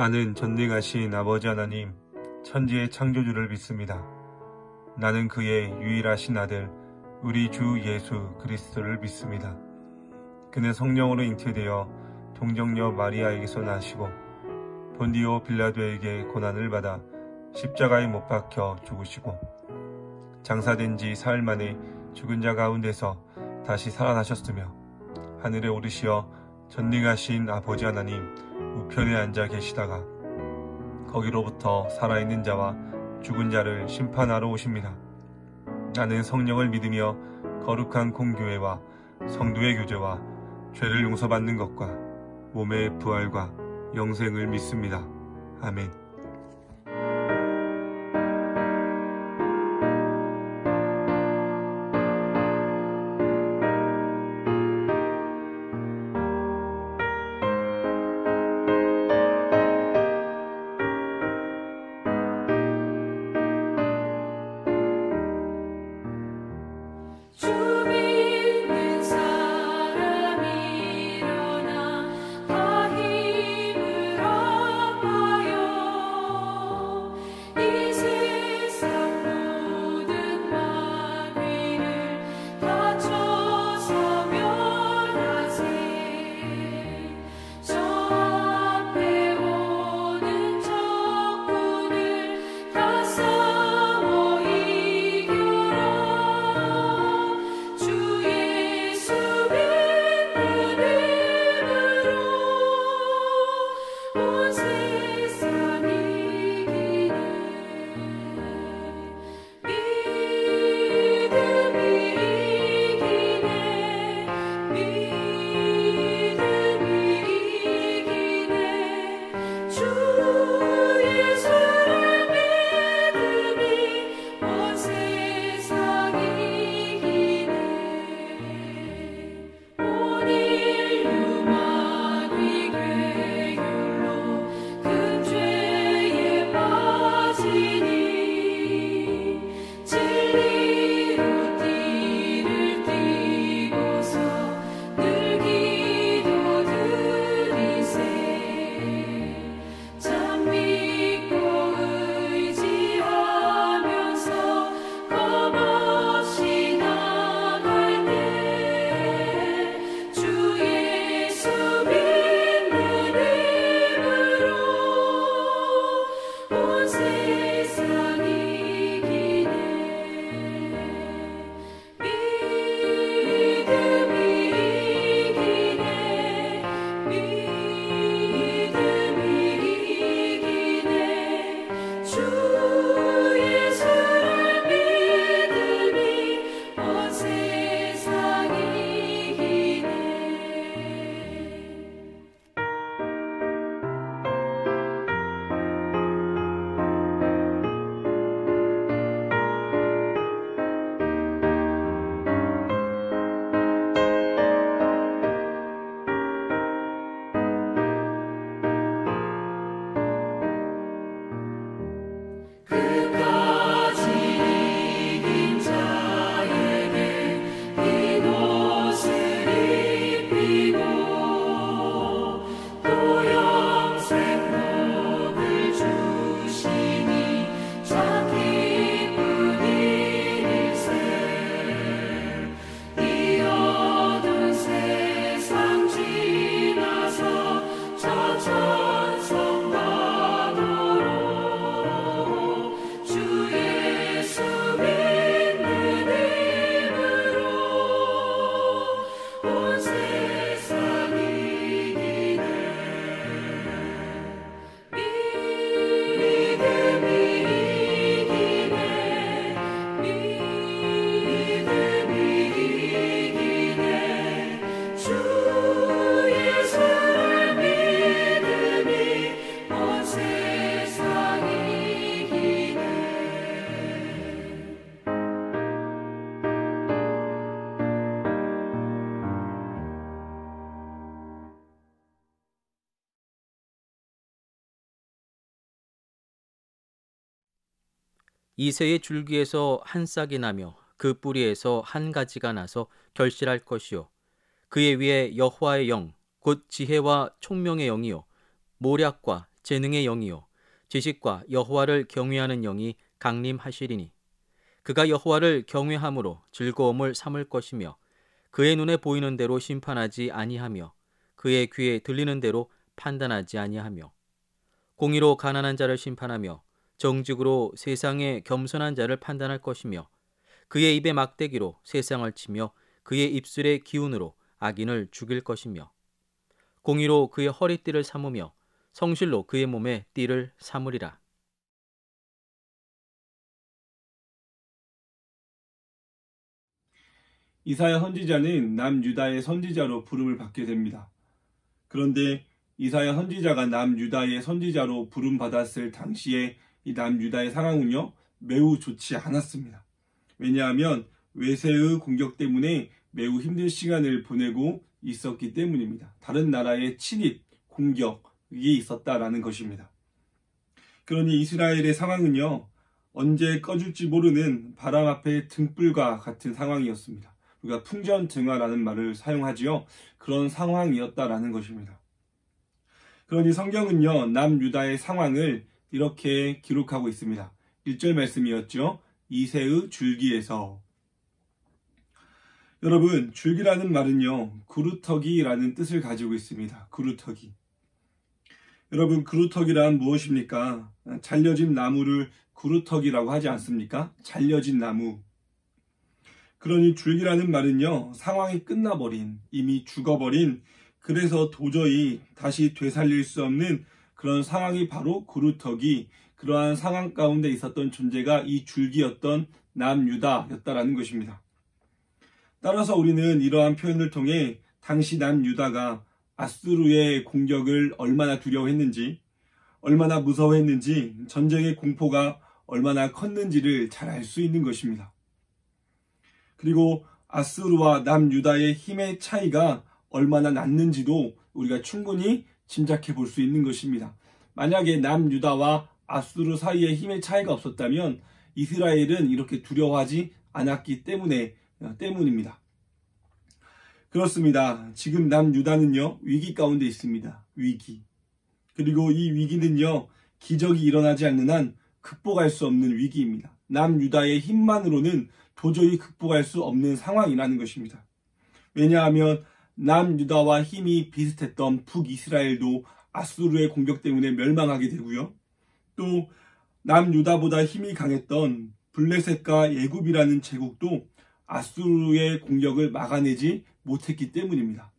나는 전능하신 아버지 하나님, 천지의 창조주를 믿습니다. 나는 그의 유일하신 아들, 우리 주 예수 그리스도를 믿습니다. 그는 성령으로 잉태되어 동정녀 마리아에게서 나시고 본디오 빌라도에게 고난을 받아 십자가에 못 박혀 죽으시고 장사된 지 사흘 만에 죽은 자 가운데서 다시 살아나셨으며 하늘에 오르시어 전능하신 아버지 하나님 우편에 앉아 계시다가 거기로부터 살아있는 자와 죽은 자를 심판하러 오십니다. 나는 성령을 믿으며 거룩한 공교회와 성도의 교제와 죄를 용서받는 것과 몸의 부활과 영생을 믿습니다. 아멘. 이새의 줄기에서 한 싹이 나며 그 뿌리에서 한 가지가 나서 결실할 것이요 그의 위에 여호와의 영 곧 지혜와 총명의 영이요 모략과 재능의 영이요 지식과 여호와를 경외하는 영이 강림하시리니 그가 여호와를 경외함으로 즐거움을 삼을 것이며 그의 눈에 보이는 대로 심판하지 아니하며 그의 귀에 들리는 대로 판단하지 아니하며 공의로 가난한 자를 심판하며 정직으로 세상의 겸손한 자를 판단할 것이며 그의 입의 막대기로 세상을 치며 그의 입술의 기운으로 악인을 죽일 것이며 공의로 그의 허리띠를 삼으며 성실로 그의 몸에 띠를 삼으리라. 이사야 선지자는 남유다의 선지자로 부름을 받게 됩니다. 그런데 이사야 선지자가 남유다의 선지자로 부름받았을 당시에 이 남유다의 상황은요 매우 좋지 않았습니다. 왜냐하면 외세의 공격 때문에 매우 힘든 시간을 보내고 있었기 때문입니다. 다른 나라의 침입, 공격이 있었다라는 것입니다. 그러니 이스라엘의 상황은요 언제 꺼질지 모르는 바람 앞에 등불과 같은 상황이었습니다. 우리가 풍전등화라는 말을 사용하지요. 그런 상황이었다라는 것입니다. 그러니 성경은요 남유다의 상황을 이렇게 기록하고 있습니다. 1절 말씀이었죠. 이새의 줄기에서. 여러분, 줄기라는 말은요 구루터기라는 뜻을 가지고 있습니다. 구루터기. 여러분, 구루터기란 무엇입니까? 잘려진 나무를 구루터기라고 하지 않습니까? 잘려진 나무. 그러니 줄기라는 말은요 상황이 끝나버린, 이미 죽어버린, 그래서 도저히 다시 되살릴 수 없는 그런 상황이 바로 구루터기, 그러한 상황 가운데 있었던 존재가 이 줄기였던 남유다였다라는 것입니다. 따라서 우리는 이러한 표현을 통해 당시 남유다가 아수르의 공격을 얼마나 두려워했는지, 얼마나 무서워했는지, 전쟁의 공포가 얼마나 컸는지를 잘 알 수 있는 것입니다. 그리고 아수르와 남유다의 힘의 차이가 얼마나 났는지도 우리가 충분히 짐작해 볼 수 있는 것입니다. 만약에 남유다와 아수르 사이에 힘의 차이가 없었다면 이스라엘은 이렇게 두려워하지 않았기 때문입니다. 그렇습니다. 지금 남유다는요 위기 가운데 있습니다. 위기. 그리고 이 위기는요 기적이 일어나지 않는 한 극복할 수 없는 위기입니다. 남유다의 힘만으로는 도저히 극복할 수 없는 상황이라는 것입니다. 왜냐하면 남유다와 힘이 비슷했던 북이스라엘도 아수르의 공격 때문에 멸망하게 되고요. 또 남유다보다 힘이 강했던 블레셋과 예굽이라는 제국도 아수르의 공격을 막아내지 못했기 때문입니다.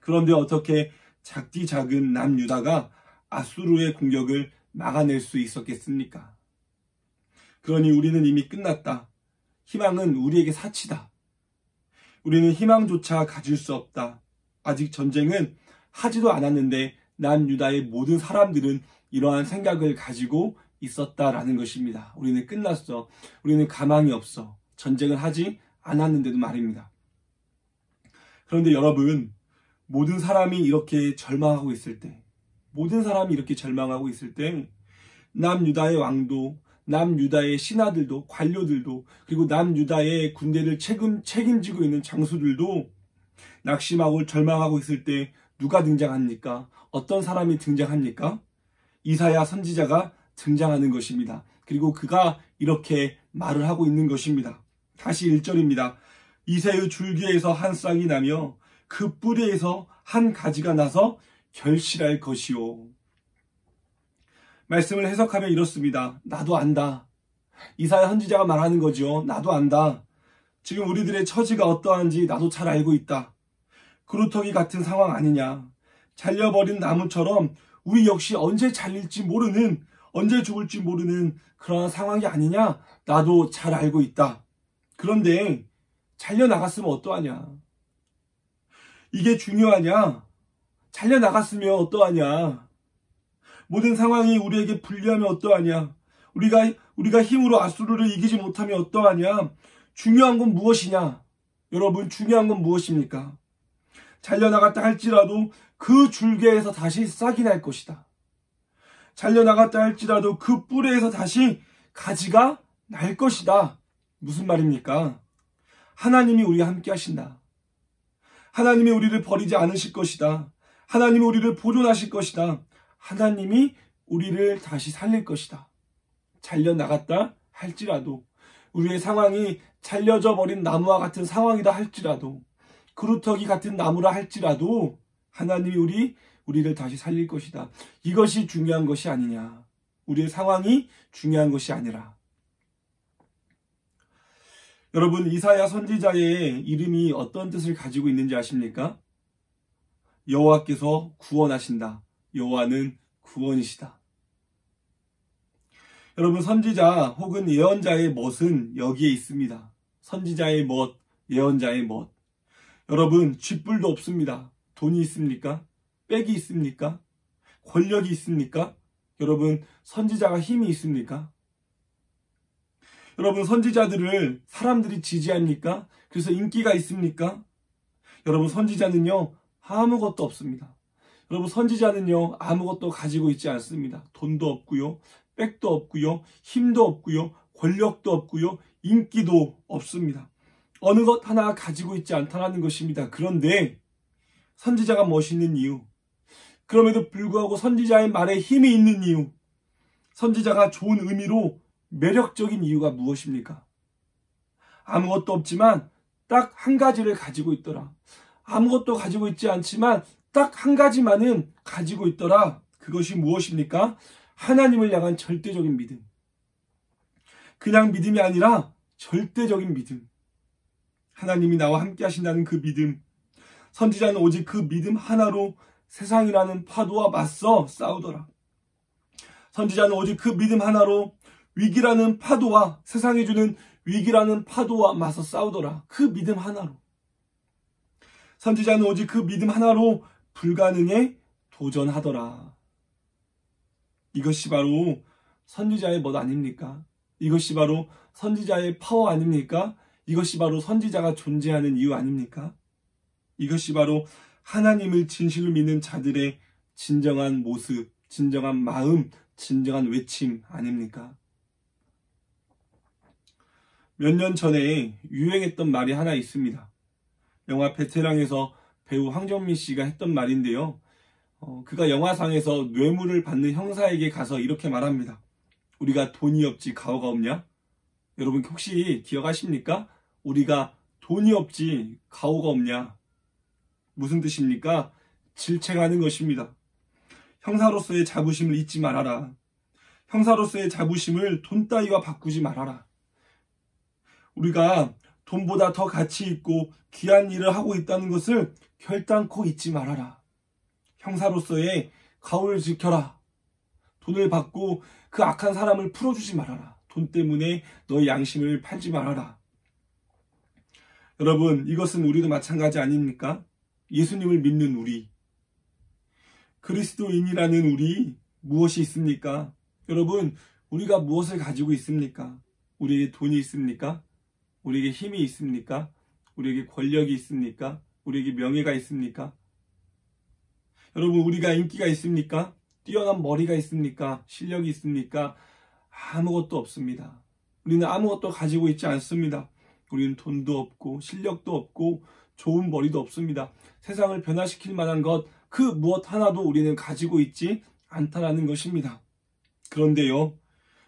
그런데 어떻게 작디 작은 남유다가 아수르의 공격을 막아낼 수 있었겠습니까? 그러니 우리는 이미 끝났다. 희망은 우리에게 사치다. 우리는 희망조차 가질 수 없다. 아직 전쟁은 하지도 않았는데 남유다의 모든 사람들은 이러한 생각을 가지고 있었다라는 것입니다. 우리는 끝났어. 우리는 가망이 없어. 전쟁을 하지 않았는데도 말입니다. 그런데 여러분, 모든 사람이 이렇게 절망하고 있을 때, 남유다의 왕도, 남유다의 신하들도, 관료들도, 그리고 남유다의 군대를 책임지고 있는 장수들도 낙심하고 절망하고 있을 때 누가 등장합니까? 어떤 사람이 등장합니까? 이사야 선지자가 등장하는 것입니다. 그리고 그가 이렇게 말을 하고 있는 것입니다. 다시 1절입니다. 이새의 줄기에서 한 싹이 나며 그 뿌리에서 한 가지가 나서 결실할 것이요. 말씀을 해석하면 이렇습니다. 나도 안다. 이사야 선지자가 말하는 거죠. 나도 안다. 지금 우리들의 처지가 어떠한지 나도 잘 알고 있다. 구루터기 같은 상황 아니냐. 잘려버린 나무처럼 우리 역시 언제 잘릴지 모르는, 언제 죽을지 모르는 그런 상황이 아니냐. 나도 잘 알고 있다. 그런데 잘려나갔으면 어떠하냐. 이게 중요하냐. 잘려나갔으면 어떠하냐. 모든 상황이 우리에게 불리하면 어떠하냐. 우리가 힘으로 아수르를 이기지 못하면 어떠하냐. 중요한 건 무엇이냐. 여러분, 중요한 건 무엇입니까? 잘려나갔다 할지라도 그 줄기에서 다시 싹이 날 것이다. 잘려나갔다 할지라도 그 뿌리에서 다시 가지가 날 것이다. 무슨 말입니까? 하나님이 우리와 함께 하신다. 하나님이 우리를 버리지 않으실 것이다. 하나님이 우리를 보존하실 것이다. 하나님이 우리를 다시 살릴 것이다. 잘려나갔다 할지라도, 우리의 상황이 잘려져 버린 나무와 같은 상황이다 할지라도, 그루터기 같은 나무라 할지라도 하나님이 우리를 다시 살릴 것이다. 이것이 중요한 것이 아니냐. 우리의 상황이 중요한 것이 아니라. 여러분, 이사야 선지자의 이름이 어떤 뜻을 가지고 있는지 아십니까? 여호와께서 구원하신다. 여호와는 구원이시다. 여러분, 선지자 혹은 예언자의 멋은 여기에 있습니다. 선지자의 멋, 예언자의 멋. 여러분, 쥐뿔도 없습니다. 돈이 있습니까? 빽이 있습니까? 권력이 있습니까? 여러분, 선지자가 힘이 있습니까? 여러분, 선지자들을 사람들이 지지합니까? 그래서 인기가 있습니까? 여러분, 선지자는요, 아무것도 없습니다. 여러분, 선지자는요, 아무것도 가지고 있지 않습니다. 돈도 없고요, 빽도 없고요, 힘도 없고요, 권력도 없고요, 인기도 없습니다. 어느 것 하나 가지고 있지 않다는 것입니다. 그런데 선지자가 멋있는 이유, 그럼에도 불구하고 선지자의 말에 힘이 있는 이유, 선지자가 좋은 의미로 매력적인 이유가 무엇입니까? 아무것도 없지만 딱 한 가지를 가지고 있더라. 아무것도 가지고 있지 않지만 딱 한 가지만은 가지고 있더라. 그것이 무엇입니까? 하나님을 향한 절대적인 믿음. 그냥 믿음이 아니라 절대적인 믿음. 하나님이 나와 함께 하신다는 그 믿음. 선지자는 오직 그 믿음 하나로 세상이라는 파도와 맞서 싸우더라. 선지자는 오직 그 믿음 하나로 위기라는 파도와, 세상이 주는 위기라는 파도와 맞서 싸우더라. 그 믿음 하나로. 선지자는 오직 그 믿음 하나로 불가능에 도전하더라. 이것이 바로 선지자의 멋 아닙니까? 이것이 바로 선지자의 파워 아닙니까? 이것이 바로 선지자가 존재하는 이유 아닙니까? 이것이 바로 하나님을 진실로 믿는 자들의 진정한 모습, 진정한 마음, 진정한 외침 아닙니까? 몇 년 전에 유행했던 말이 하나 있습니다. 영화 베테랑에서 배우 황정민 씨가 했던 말인데요. 그가 영화상에서 뇌물을 받는 형사에게 가서 이렇게 말합니다. 우리가 돈이 없지 가오가 없냐? 여러분 혹시 기억하십니까? 우리가 돈이 없지 가오가 없냐? 무슨 뜻입니까? 질책하는 것입니다. 형사로서의 자부심을 잊지 말아라. 형사로서의 자부심을 돈 따위와 바꾸지 말아라. 우리가 돈보다 더 가치 있고 귀한 일을 하고 있다는 것을 결단코 잊지 말아라. 형사로서의 가오를 지켜라. 돈을 받고 그 악한 사람을 풀어주지 말아라. 돈 때문에 너의 양심을 팔지 말아라. 여러분, 이것은 우리도 마찬가지 아닙니까? 예수님을 믿는 우리, 그리스도인이라는 우리, 무엇이 있습니까? 여러분, 우리가 무엇을 가지고 있습니까? 우리에게 돈이 있습니까? 우리에게 힘이 있습니까? 우리에게 권력이 있습니까? 우리에게 명예가 있습니까? 여러분, 우리가 인기가 있습니까? 뛰어난 머리가 있습니까? 실력이 있습니까? 아무것도 없습니다. 우리는 아무것도 가지고 있지 않습니다. 우리는 돈도 없고 실력도 없고 좋은 머리도 없습니다. 세상을 변화시킬 만한 것, 그 무엇 하나도 우리는 가지고 있지 않다라는 것입니다. 그런데요,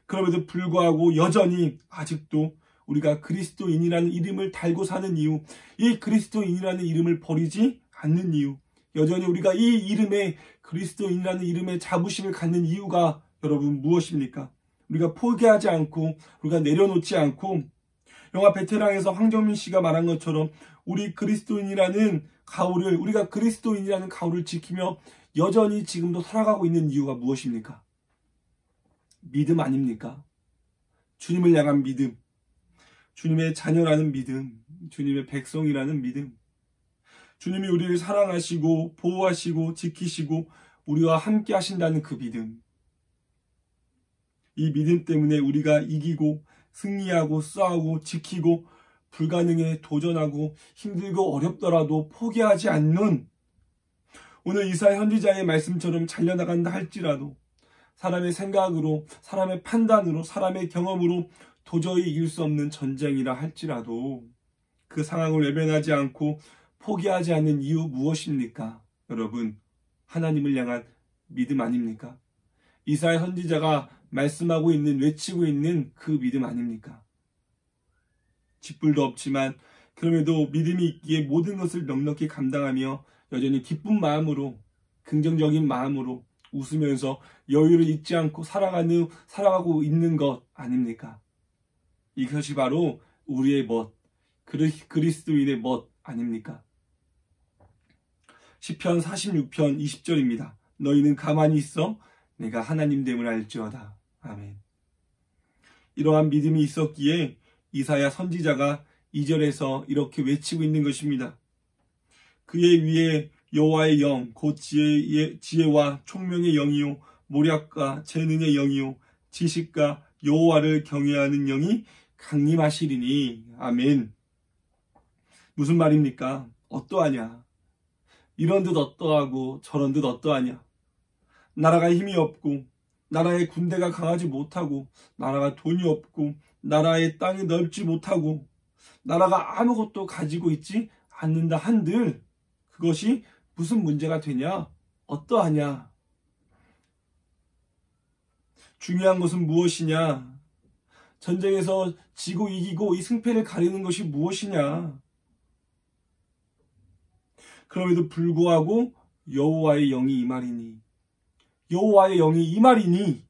그럼에도 불구하고 여전히 아직도 우리가 그리스도인이라는 이름을 달고 사는 이유, 이 그리스도인이라는 이름을 버리지 않는 이유, 여전히 우리가 이 이름에, 그리스도인이라는 이름에 자부심을 갖는 이유가 여러분 무엇입니까? 우리가 포기하지 않고, 우리가 내려놓지 않고, 영화 베테랑에서 황정민 씨가 말한 것처럼 우리가 그리스도인이라는 가오를 지키며 여전히 지금도 살아가고 있는 이유가 무엇입니까? 믿음 아닙니까? 주님을 향한 믿음, 주님의 자녀라는 믿음, 주님의 백성이라는 믿음, 주님이 우리를 사랑하시고 보호하시고 지키시고 우리와 함께 하신다는 그 믿음. 이 믿음 때문에 우리가 이기고 승리하고 싸우고 지키고 불가능에 도전하고 힘들고 어렵더라도 포기하지 않는, 오늘 이사야 선지자의 말씀처럼 잘려나간다 할지라도 사람의 생각으로, 사람의 판단으로, 사람의 경험으로 도저히 이길 수 없는 전쟁이라 할지라도 그 상황을 외면하지 않고 포기하지 않는 이유 무엇입니까? 여러분, 하나님을 향한 믿음 아닙니까? 이사야 선지자가 말씀하고 있는, 외치고 있는 그 믿음 아닙니까? 쥐뿔도 없지만 그럼에도 믿음이 있기에 모든 것을 넉넉히 감당하며 여전히 기쁜 마음으로, 긍정적인 마음으로 웃으면서 여유를 잊지 않고 살아가고 있는 것 아닙니까? 이것이 바로 우리의 멋, 그리스도인의 멋 아닙니까? 시편 46편 20절입니다. 너희는 가만히 있어 내가 하나님됨을 알지어다. 아멘. 이러한 믿음이 있었기에 이사야 선지자가 2절에서 이렇게 외치고 있는 것입니다. 그의 위에 여호와의 영, 곧 지혜와 총명의 영이요 모략과 재능의 영이요 지식과 여호와를 경외하는 영이 강림하시리니. 아멘. 무슨 말입니까? 어떠하냐? 이런 듯 어떠하고 저런 듯 어떠하냐? 나라가 힘이 없고 나라의 군대가 강하지 못하고 나라가 돈이 없고 나라의 땅이 넓지 못하고 나라가 아무것도 가지고 있지 않는다 한들 그것이 무슨 문제가 되냐? 어떠하냐? 중요한 것은 무엇이냐? 전쟁에서 지고 이기고 이 승패를 가리는 것이 무엇이냐? 그럼에도 불구하고 여호와의 영이 임하리니, 여호와의 영이 임하리니,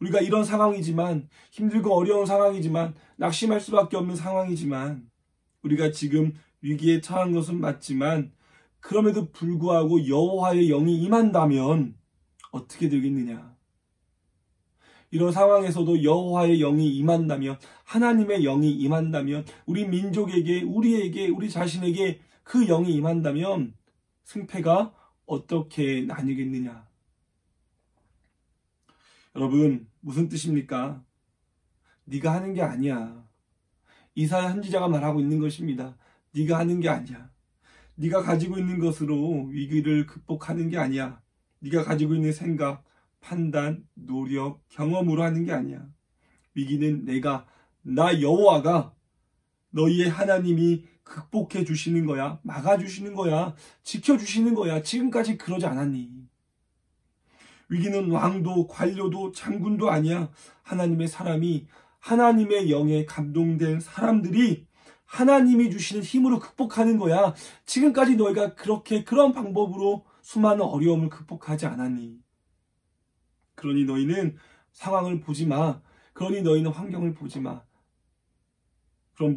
우리가 이런 상황이지만, 힘들고 어려운 상황이지만, 낙심할 수밖에 없는 상황이지만, 우리가 지금 위기에 처한 것은 맞지만 그럼에도 불구하고 여호와의 영이 임한다면 어떻게 되겠느냐? 이런 상황에서도 여호와의 영이 임한다면, 하나님의 영이 임한다면, 우리 민족에게, 우리에게, 우리 자신에게 그 영이 임한다면 승패가 어떻게 나뉘겠느냐? 여러분, 무슨 뜻입니까? 네가 하는 게 아니야. 이사야 선지자가 말하고 있는 것입니다. 네가 하는 게 아니야. 네가 가지고 있는 것으로 위기를 극복하는 게 아니야. 네가 가지고 있는 생각, 판단, 노력, 경험으로 하는 게 아니야. 위기는 나 여호와가, 너희의 하나님이 극복해 주시는 거야. 막아주시는 거야. 지켜주시는 거야. 지금까지 그러지 않았니? 위기는 왕도 관료도 장군도 아니야. 하나님의 사람이, 하나님의 영에 감동된 사람들이 하나님이 주시는 힘으로 극복하는 거야. 지금까지 너희가 그런 방법으로 수많은 어려움을 극복하지 않았니? 그러니 너희는 상황을 보지 마. 그러니 너희는 환경을 보지 마. 그럼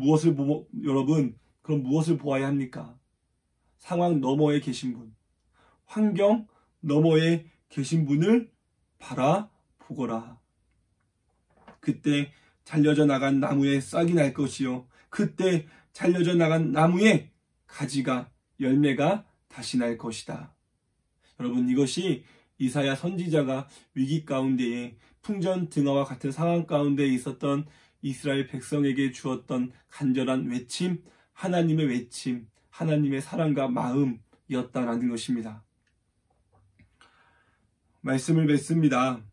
여러분, 그럼 무엇을 보아야 합니까? 상황 너머에 계신 분, 환경 너머에 계신 분을 바라보거라. 그때 잘려져 나간 나무에 싹이 날 것이요, 그때 잘려져 나간 나무에 가지가, 열매가 다시 날 것이다. 여러분, 이것이 이사야 선지자가 위기 가운데에 풍전등화와 같은 상황 가운데 있었던 이스라엘 백성에게 주었던 간절한 외침, 하나님의 외침, 하나님의 사랑과 마음이었다라는 것입니다. 말씀을 맺습니다.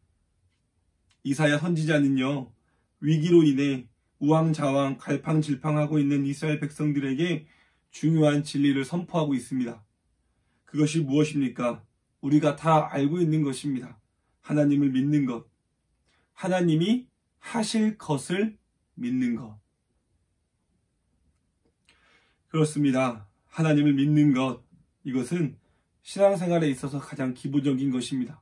이사야 선지자는요, 위기로 인해 우왕좌왕 갈팡질팡하고 있는 이스라엘 백성들에게 중요한 진리를 선포하고 있습니다. 그것이 무엇입니까? 우리가 다 알고 있는 것입니다. 하나님을 믿는 것, 하나님이 하실 것을 믿는 것. 그렇습니다. 하나님을 믿는 것, 이것은 신앙생활에 있어서 가장 기본적인 것입니다.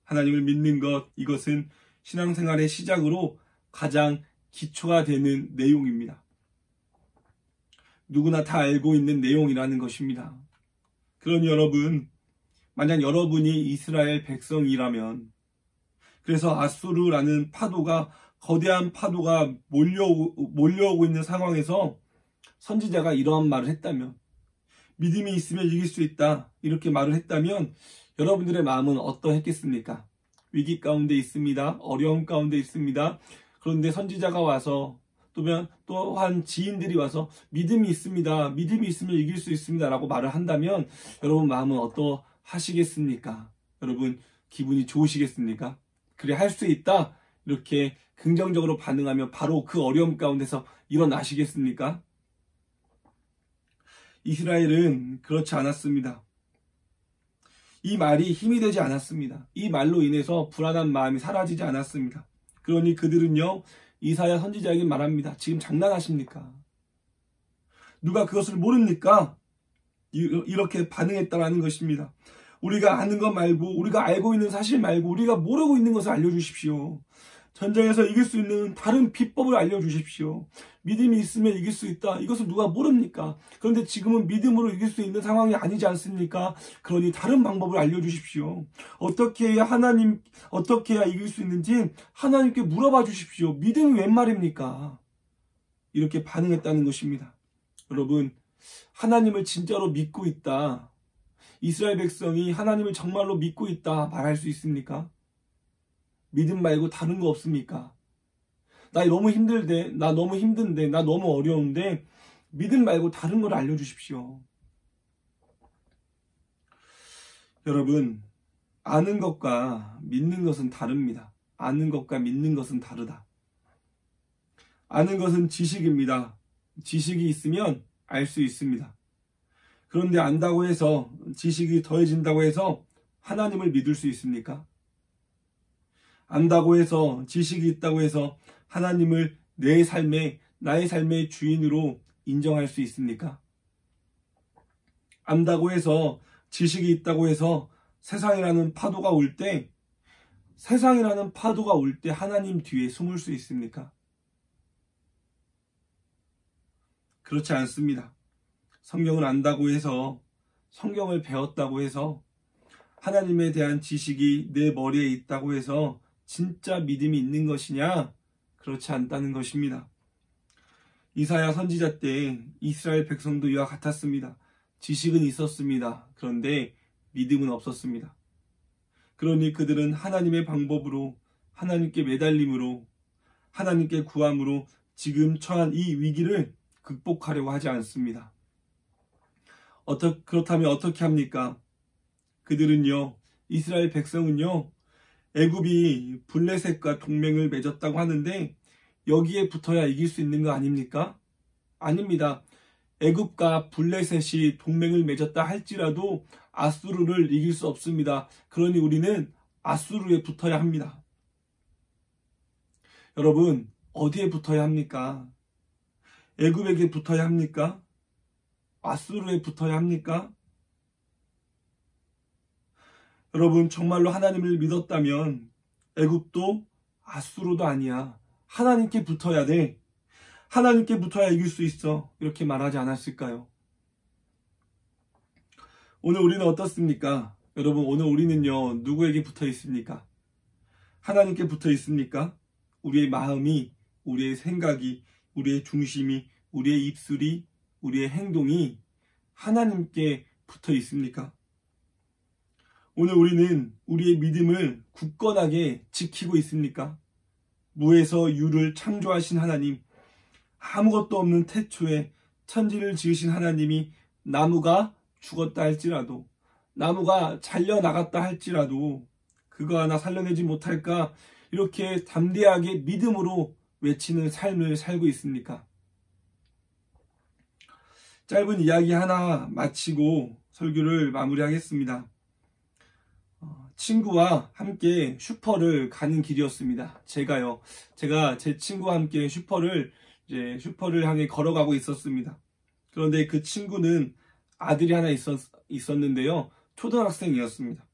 하나님을 믿는 것, 이것은 신앙생활의 시작으로 가장 기초가 되는 내용입니다. 누구나 다 알고 있는 내용이라는 것입니다. 그러니 여러분, 만약 여러분이 이스라엘 백성이라면, 그래서 아수르라는 파도가, 거대한 파도가 몰려오고 있는 상황에서 선지자가 이러한 말을 했다면, 믿음이 있으면 이길 수 있다, 이렇게 말을 했다면 여러분들의 마음은 어떠했겠습니까? 위기 가운데 있습니다. 어려움 가운데 있습니다. 그런데 선지자가 와서, 또한 지인들이 와서 믿음이 있습니다, 믿음이 있으면 이길 수 있습니다 라고 말을 한다면 여러분 마음은 어떠하시겠습니까? 여러분 기분이 좋으시겠습니까? 그래, 할 수 있다, 이렇게 긍정적으로 반응하면 바로 그 어려움 가운데서 일어나시겠습니까? 이스라엘은 그렇지 않았습니다. 이 말이 힘이 되지 않았습니다. 이 말로 인해서 불안한 마음이 사라지지 않았습니다. 그러니 그들은요, 이사야 선지자에게 말합니다. 지금 장난하십니까? 누가 그것을 모릅니까? 이렇게 반응했다라는 것입니다. 우리가 아는 것 말고, 우리가 알고 있는 사실 말고, 우리가 모르고 있는 것을 알려주십시오. 전쟁에서 이길 수 있는 다른 비법을 알려주십시오. 믿음이 있으면 이길 수 있다. 이것을 누가 모릅니까? 그런데 지금은 믿음으로 이길 수 있는 상황이 아니지 않습니까? 그러니 다른 방법을 알려주십시오. 어떻게 해야 이길 수 있는지 하나님께 물어봐 주십시오. 믿음이 웬 말입니까? 이렇게 반응했다는 것입니다. 여러분, 하나님을 진짜로 믿고 있다. 이스라엘 백성이 하나님을 정말로 믿고 있다 말할 수 있습니까? 믿음 말고 다른 거 없습니까? 나 너무 힘든데, 나 너무 어려운데 믿음 말고 다른 걸 알려주십시오. 여러분, 아는 것과 믿는 것은 다릅니다. 아는 것과 믿는 것은 다르다. 아는 것은 지식입니다. 지식이 있으면 알 수 있습니다. 그런데 안다고 해서, 지식이 더해진다고 해서 하나님을 믿을 수 있습니까? 안다고 해서, 지식이 있다고 해서 하나님을 나의 삶의 주인으로 인정할 수 있습니까? 안다고 해서, 지식이 있다고 해서 세상이라는 파도가 올 때 하나님 뒤에 숨을 수 있습니까? 그렇지 않습니다. 성경을 안다고 해서, 성경을 배웠다고 해서, 하나님에 대한 지식이 내 머리에 있다고 해서 진짜 믿음이 있는 것이냐? 그렇지 않다는 것입니다. 이사야 선지자 때 이스라엘 백성도 이와 같았습니다. 지식은 있었습니다. 그런데 믿음은 없었습니다. 그러니 그들은 하나님의 방법으로, 하나님께 매달림으로, 하나님께 구함으로 지금 처한 이 위기를 극복하려고 하지 않습니다. 그렇다면 어떻게 합니까? 그들은요, 이스라엘 백성은요, 애굽이 블레셋과 동맹을 맺었다고 하는데 여기에 붙어야 이길 수 있는 거 아닙니까? 아닙니다. 애굽과 블레셋이 동맹을 맺었다 할지라도 아수르를 이길 수 없습니다. 그러니 우리는 아수르에 붙어야 합니다. 여러분, 어디에 붙어야 합니까? 애굽에게 붙어야 합니까? 아수르에 붙어야 합니까? 여러분, 정말로 하나님을 믿었다면 애굽도 아수르도 아니야. 하나님께 붙어야 돼. 하나님께 붙어야 이길 수 있어. 이렇게 말하지 않았을까요? 오늘 우리는 어떻습니까? 여러분, 오늘 우리는요, 누구에게 붙어 있습니까? 하나님께 붙어 있습니까? 우리의 마음이, 우리의 생각이, 우리의 중심이, 우리의 입술이, 우리의 행동이 하나님께 붙어 있습니까? 오늘 우리는 우리의 믿음을 굳건하게 지키고 있습니까? 무에서 유를 창조하신 하나님, 아무것도 없는 태초에 천지를 지으신 하나님이 나무가 죽었다 할지라도, 나무가 잘려나갔다 할지라도 그거 하나 살려내지 못할까, 이렇게 담대하게 믿음으로 외치는 삶을 살고 있습니까? 짧은 이야기 하나 마치고 설교를 마무리하겠습니다. 친구와 함께 슈퍼를 가는 길이었습니다. 제가 제 친구와 함께 슈퍼를 향해 걸어가고 있었습니다. 그런데 그 친구는 아들이 하나 있었는데요. 초등학생이었습니다.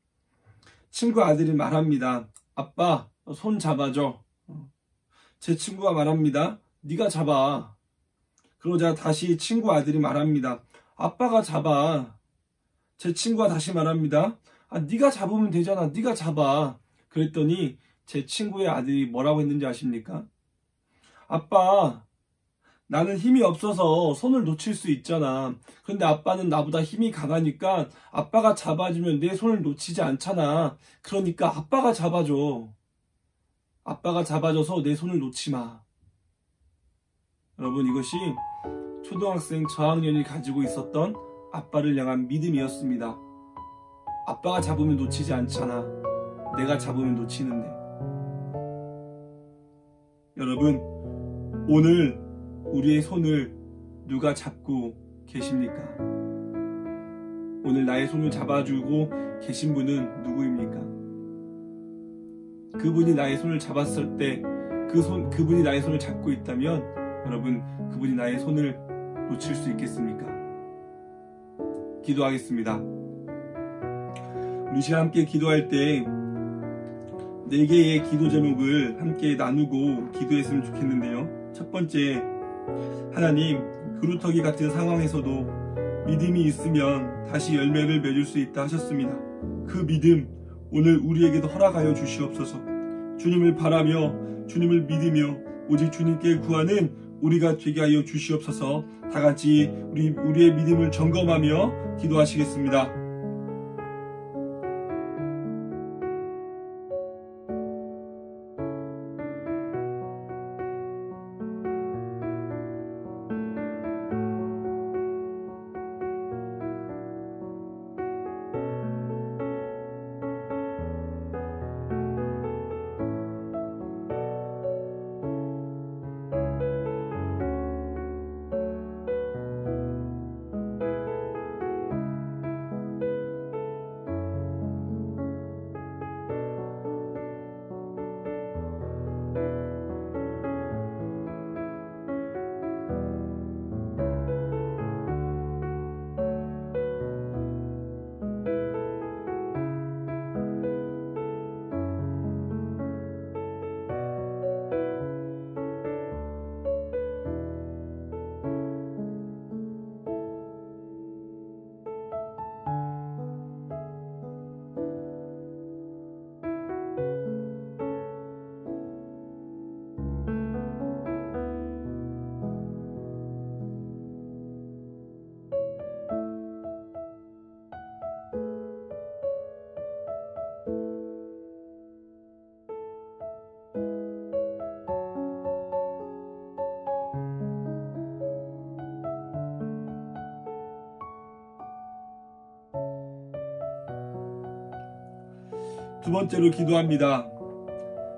친구 아들이 말합니다. 아빠, 손 잡아줘. 제 친구가 말합니다. 네가 잡아. 그러자 다시 친구 아들이 말합니다. 아빠가 잡아. 제 친구가 다시 말합니다. 네가 잡으면 되잖아. 네가 잡아. 그랬더니 제 친구의 아들이 뭐라고 했는지 아십니까? 아빠, 나는 힘이 없어서 손을 놓칠 수 있잖아. 그런데 아빠는 나보다 힘이 강하니까 아빠가 잡아주면 내 손을 놓치지 않잖아. 그러니까 아빠가 잡아줘. 아빠가 잡아줘서 내 손을 놓지 마. 여러분, 이것이 초등학생 저학년이 가지고 있었던 아빠를 향한 믿음이었습니다. 아빠가 잡으면 놓치지 않잖아. 내가 잡으면 놓치는데. 여러분, 오늘 우리의 손을 누가 잡고 계십니까? 오늘 나의 손을 잡아주고 계신 분은 누구입니까? 그분이 나의 손을 잡았을 때 그분이 나의 손을 잡고 있다면 여러분, 그분이 나의 손을 놓칠 수 있겠습니까? 기도하겠습니다. 우리 시간 함께 기도할 때 4개의 기도 제목을 함께 나누고 기도했으면 좋겠는데요. 첫 번째, 하나님, 그루터기 같은 상황에서도 믿음이 있으면 다시 열매를 맺을 수 있다 하셨습니다. 그 믿음 오늘 우리에게도 허락하여 주시옵소서. 주님을 바라며 주님을 믿으며 오직 주님께 구하는 우리가 되게 하여 주시옵소서. 다 같이 우리의 믿음을 점검하며 기도하시겠습니다. 두 번째로 기도합니다.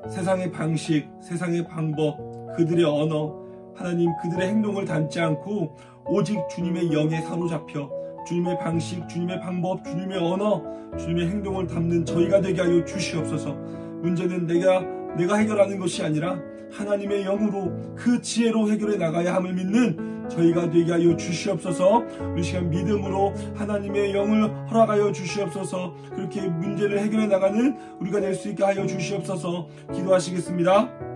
세상의 방식, 세상의 방법, 그들의 언어, 하나님 그들의 행동을 닮지 않고 오직 주님의 영에 사로잡혀 주님의 방식, 주님의 방법, 주님의 언어, 주님의 행동을 담는 저희가 되게 하여 주시옵소서. 문제는 내가 해결하는 것이 아니라 하나님의 영으로 그 지혜로 해결해 나가야 함을 믿는 저희가 되게 하여 주시옵소서. 우리 시간 믿음으로 하나님의 영을 허락하여 주시옵소서. 그렇게 문제를 해결해 나가는 우리가 될 수 있게 하여 주시옵소서. 기도하시겠습니다.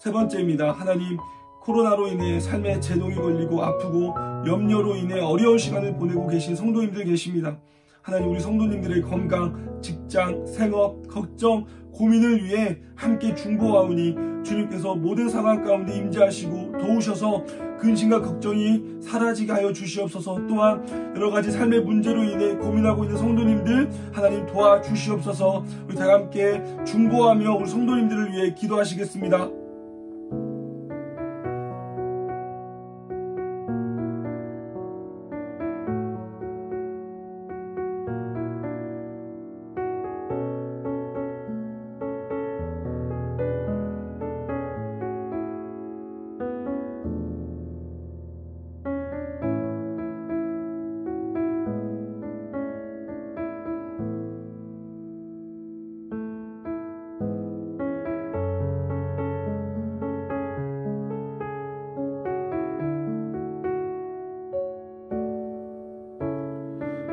세 번째입니다. 하나님, 코로나로 인해 삶에 제동이 걸리고 아프고 염려로 인해 어려운 시간을 보내고 계신 성도님들 계십니다. 하나님, 우리 성도님들의 건강, 직장, 생업, 걱정, 고민을 위해 함께 중보하오니 주님께서 모든 상황 가운데 임재하시고 도우셔서 근심과 걱정이 사라지게 하여 주시옵소서. 또한 여러가지 삶의 문제로 인해 고민하고 있는 성도님들 하나님 도와주시옵소서. 우리 다 함께 중보하며 우리 성도님들을 위해 기도하시겠습니다.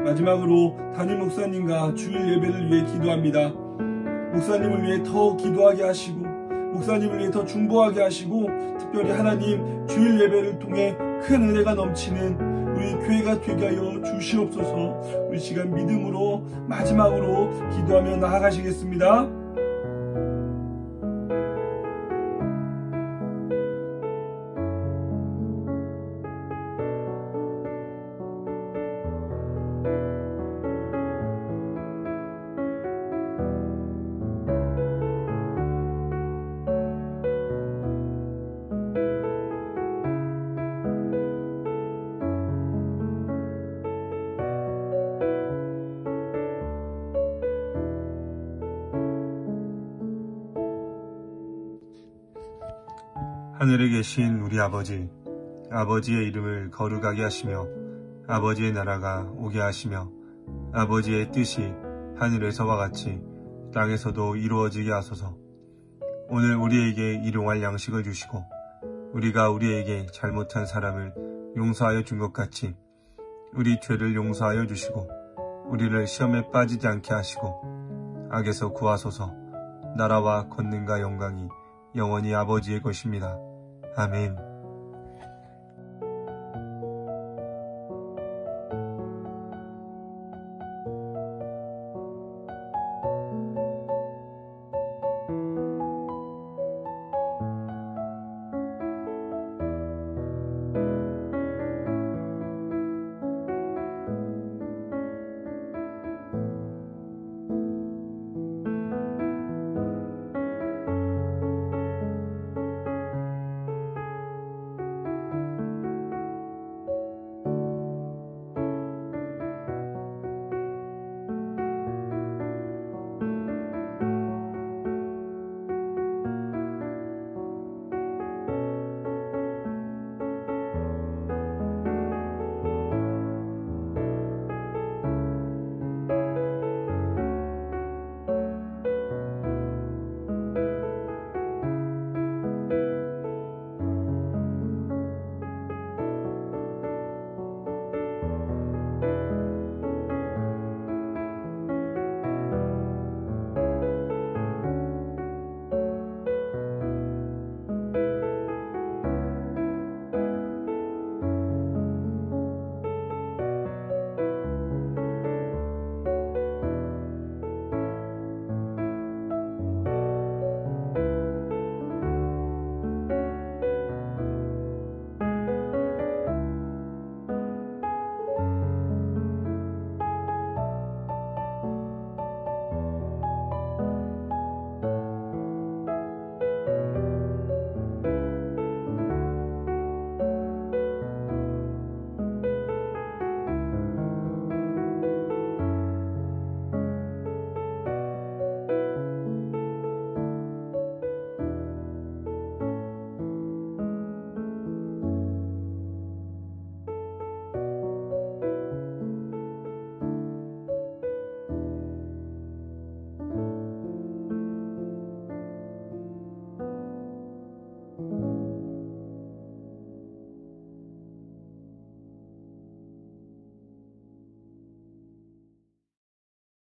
마지막으로 담임 목사님과 주일 예배를 위해 기도합니다. 목사님을 위해 더 기도하게 하시고 목사님을 위해 더 중보하게 하시고 특별히 하나님 주일 예배를 통해 큰 은혜가 넘치는 우리 교회가 되게 하여 주시옵소서. 우리 시간 믿음으로 마지막으로 기도하며 나아가시겠습니다. 하늘에 계신 우리 아버지, 아버지의 이름을 거룩하게 하시며 아버지의 나라가 오게 하시며 아버지의 뜻이 하늘에서와 같이 땅에서도 이루어지게 하소서. 오늘 우리에게 일용할 양식을 주시고 우리가 우리에게 잘못한 사람을 용서하여 준 것 같이 우리 죄를 용서하여 주시고 우리를 시험에 빠지지 않게 하시고 악에서 구하소서. 나라와 권능과 영광이 영원히 아버지의 것입니다. 아멘.